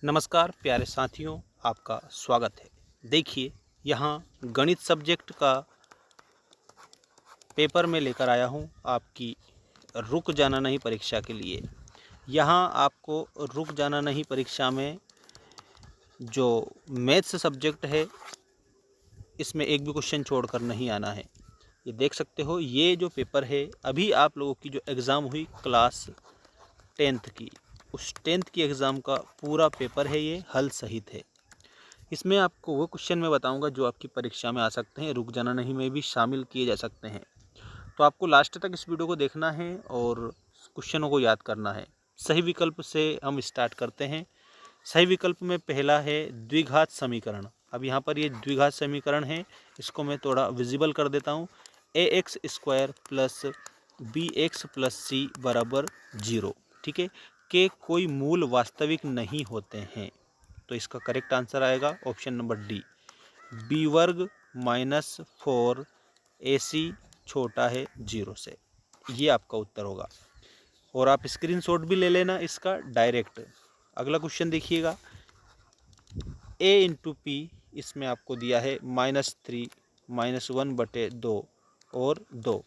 नमस्कार प्यारे साथियों, आपका स्वागत है। देखिए, यहाँ गणित सब्जेक्ट का पेपर में लेकर आया हूँ आपकी रुक जाना नहीं परीक्षा के लिए। यहाँ आपको रुक जाना नहीं परीक्षा में जो मैथ्स सब्जेक्ट है, इसमें एक भी क्वेश्चन छोड़कर नहीं आना है। ये देख सकते हो, ये जो पेपर है, अभी आप लोगों की जो एग्ज़ाम हुई क्लास 10th की, उस 10th की एग्ज़ाम का पूरा पेपर है, ये हल सहित है। इसमें आपको वो क्वेश्चन मैं बताऊंगा जो आपकी परीक्षा में आ सकते हैं, रुक जाना नहीं में भी शामिल किए जा सकते हैं। तो आपको लास्ट तक इस वीडियो को देखना है और क्वेश्चनों को याद करना है। सही विकल्प से हम स्टार्ट करते हैं। सही विकल्प में पहला है द्विघात समीकरण। अब यहाँ पर ये द्विघात समीकरण है, इसको मैं थोड़ा विजिबल कर देता हूँ। ax² प्लस bx प्लस सी बराबर 0, ठीक है, के कोई मूल वास्तविक नहीं होते हैं। तो इसका करेक्ट आंसर आएगा ऑप्शन नंबर डी, बी वर्ग माइनस 4 AC छोटा है 0 से। ये आपका उत्तर होगा और आप स्क्रीनशॉट भी ले लेना इसका डायरेक्ट। अगला क्वेश्चन देखिएगा, a इंटू पी, इसमें आपको दिया है -3 -1/2 और 2।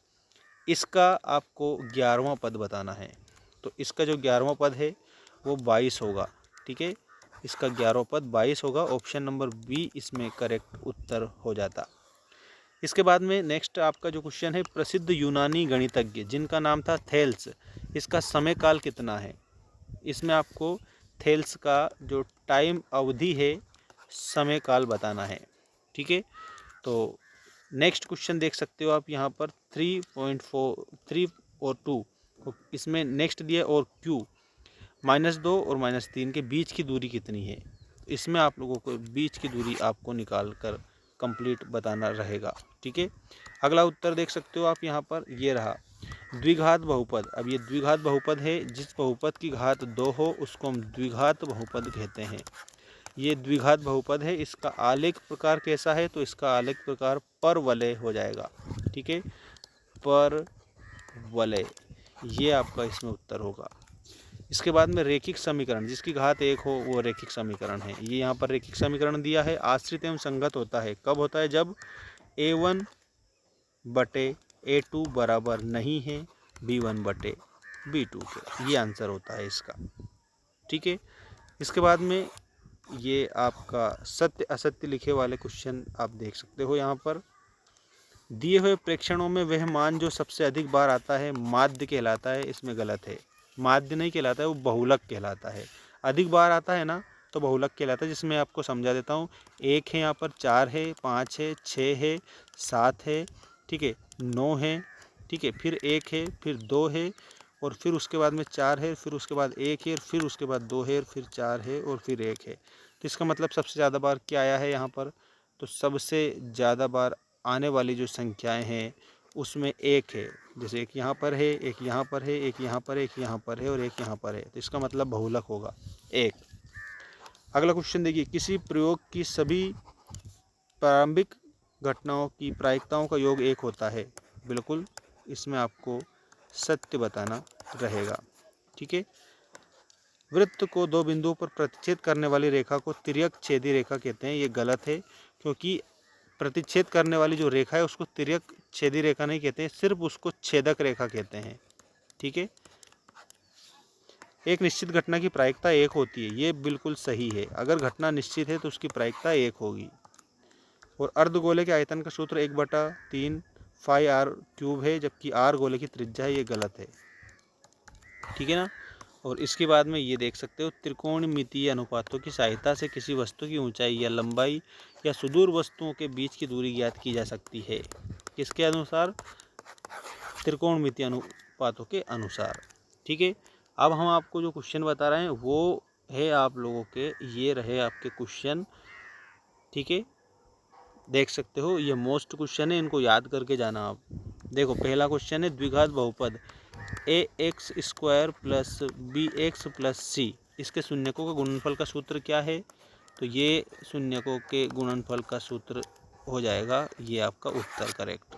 इसका आपको 11वां पद बताना है। तो इसका जो 11वां पद है वो 22 होगा, ठीक है। इसका 11वां पद 22 होगा। ऑप्शन नंबर बी इसमें करेक्ट उत्तर हो जाता। इसके बाद में नेक्स्ट आपका जो क्वेश्चन है, प्रसिद्ध यूनानी गणितज्ञ जिनका नाम था थेल्स, इसका समय काल कितना है। इसमें आपको थेल्स का जो टाइम अवधि है, समय काल बताना है, ठीक है। तो नेक्स्ट क्वेश्चन देख सकते हो आप यहाँ पर 3.43 और 2, इसमें नेक्स्ट दिया और Q -2 और -3 के बीच की दूरी कितनी है। इसमें आप लोगों को बीच की दूरी आपको निकाल कर कंप्लीट बताना रहेगा, ठीक है। अगला उत्तर देख सकते हो आप यहाँ पर, ये रहा द्विघात बहुपद। अब ये द्विघात बहुपद है, जिस बहुपद की घात 2 हो उसको हम द्विघात बहुपद कहते हैं। ये द्विघात बहुपद है। इसका आलेख प्रकार कैसा है, तो इसका आलेख प्रकार परवलय हो जाएगा, ठीक है, परवलय। ये आपका इसमें उत्तर होगा। इसके बाद में रेखिक समीकरण, जिसकी घात 1 हो वो रेखिक समीकरण है। ये यहाँ पर रेखिक समीकरण दिया है। आश्रित एवं संगत होता है, कब होता है, जब a1/a2 बराबर नहीं है b1/b2 के। ये आंसर होता है इसका, ठीक है। इसके बाद में ये आपका सत्य असत्य लिखे वाले क्वेश्चन आप देख सकते हो। यहाँ पर दिए हुए प्रेक्षणों में वह मान जो सबसे अधिक बार आता है माध्य कहलाता है। इसमें गलत है, माध्य नहीं कहलाता है, वो बहुलक कहलाता है। अधिक बार आता है ना तो बहुलक कहलाता है, जिसमें आपको समझा देता हूँ। 1 है, यहाँ पर 4 है, 5 है, 6 है, 7 है, ठीक है, 9 है, ठीक है, फिर 1 है, फिर 2 है, और फिर उसके बाद में 4 है, फिर उसके बाद 1 है, फिर उसके बाद 2 है, फिर 4 है, और फिर 1 है। तो इसका मतलब सबसे ज़्यादा बार क्या आया है यहाँ पर, तो सबसे ज़्यादा बार आने वाली जो संख्याएं हैं उसमें 1 है। जैसे एक यहाँ पर है, एक यहाँ पर है, एक यहाँ पर है, एक यहाँ पर है, और एक यहाँ पर है, तो इसका मतलब बहुलक होगा 1। अगला क्वेश्चन देखिए, किसी प्रयोग की सभी प्रारंभिक घटनाओं की प्रायिकताओं का योग 1 होता है। बिल्कुल, इसमें आपको सत्य बताना रहेगा, ठीक है। वृत्त को 2 बिंदुओं पर प्रतिच्छेद करने वाली रेखा को तिर्यक छेदी रेखा कहते हैं। ये गलत है, क्योंकि प्रतिच्छेद करने वाली जो रेखा है उसको तिर्यक छेदी रेखा नहीं कहते हैं, सिर्फ उसको छेदक रेखा कहते हैं, ठीक है। एक निश्चित घटना की प्रायिकता 1 होती है, ये बिल्कुल सही है। अगर घटना निश्चित है तो उसकी प्रायिकता 1 होगी। और अर्धगोले के आयतन का सूत्र 1/3 πr³ है, जबकि r गोले की त्रिज्या है। ये गलत है, ठीक है ना। और इसके बाद में ये देख सकते हो, त्रिकोणमितीय अनुपातों की सहायता से किसी वस्तु की ऊंचाई या लंबाई या सुदूर वस्तुओं के बीच की दूरी ज्ञात की जा सकती है। किसके अनुसार, त्रिकोणमितीय अनुपातों के अनुसार, ठीक है। अब हम आपको जो क्वेश्चन बता रहे हैं वो है आप लोगों के, ये रहे आपके क्वेश्चन, ठीक है। देख सकते हो, ये मोस्ट क्वेश्चन है, इनको याद करके जाना आप। देखो, पहला क्वेश्चन है द्विघात बहुपद ax² प्लस bx प्लस सी, इसके शून्यकों का गुणनफल का सूत्र क्या है, तो ये शून्यकों के गुणनफल का सूत्र हो जाएगा, ये आपका उत्तर करेक्ट।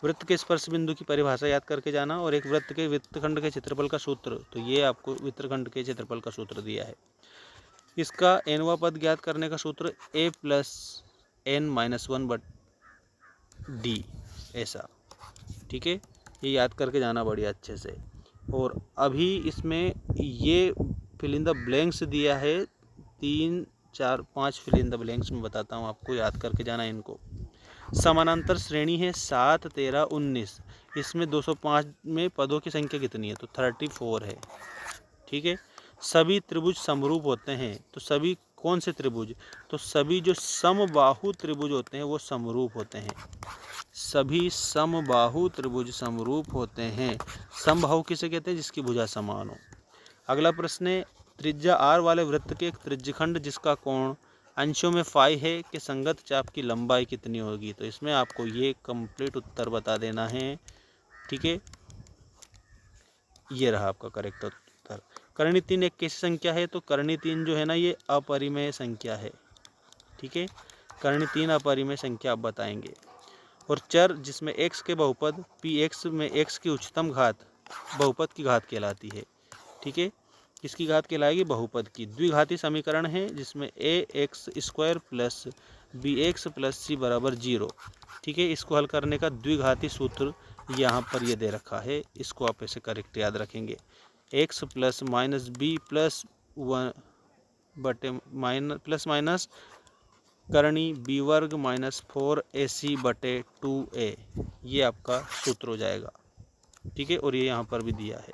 वृत्त के स्पर्श बिंदु की परिभाषा याद करके जाना, और एक वृत्त के वृत्तखंड के क्षेत्रफल का सूत्र, तो ये आपको वृत्तखंड के क्षेत्रफल का सूत्र दिया है। इसका nवा पद ज्ञात करने का सूत्र a plus n minus 1/d ऐसा, ठीक है। ये याद करके जाना बढ़िया अच्छे से। और अभी इसमें ये फिल इन द ब्लैंक्स दिया है, 3 4 5 फिल इन द ब्लैंक्स में बताता हूँ आपको, याद करके जाना इनको। समानांतर श्रेणी है 7 13 19, इसमें 205 में पदों की संख्या कितनी है? तो 34 है, ठीक है। सभी त्रिभुज समरूप होते हैं, तो सभी कौन से त्रिभुज? तो सभी जो समबाहु त्रिभुज होते हैं वो समरूप होते हैं। सभी समबाहु त्रिभुज समरूप होते हैं। समबाहु किसे कहते हैं? जिसकी भुजा समान हो। अगला प्रश्न है, त्रिज्या r वाले वृत्त के एक त्रिज्यखंड जिसका कोण अंशों में फाई है के संगत चाप की लंबाई कितनी होगी? तो इसमें आपको ये कंप्लीट उत्तर बता देना है, ठीक है। ये रहा आपका करेक्ट उत्तर। करनी 3 एक कैसी संख्या है? तो करनी 3 जो है ना, ये अपरिमेय संख्या है, ठीक है। करनी 3 अपरिमेय संख्या आप बताएंगे। और चर जिसमें x के बहुपद px में x की उच्चतम घात बहुपद की घात कहलाती है, ठीक है। किसकी घात कहलाएगी? बहुपद की। द्विघाती समीकरण है जिसमें ax² plus bx plus c बराबर 0, ठीक है। इसको हल करने का द्विघाती सूत्र यहाँ पर ये दे रखा है, इसको आप ऐसे करेक्ट याद रखेंगे। x plus minus B plus 1 बटे प्लस माइनस करणी b वर्ग माइनस 4ac बटे 2a, ये आपका सूत्र हो जाएगा, ठीक है। और ये यहाँ पर भी दिया है।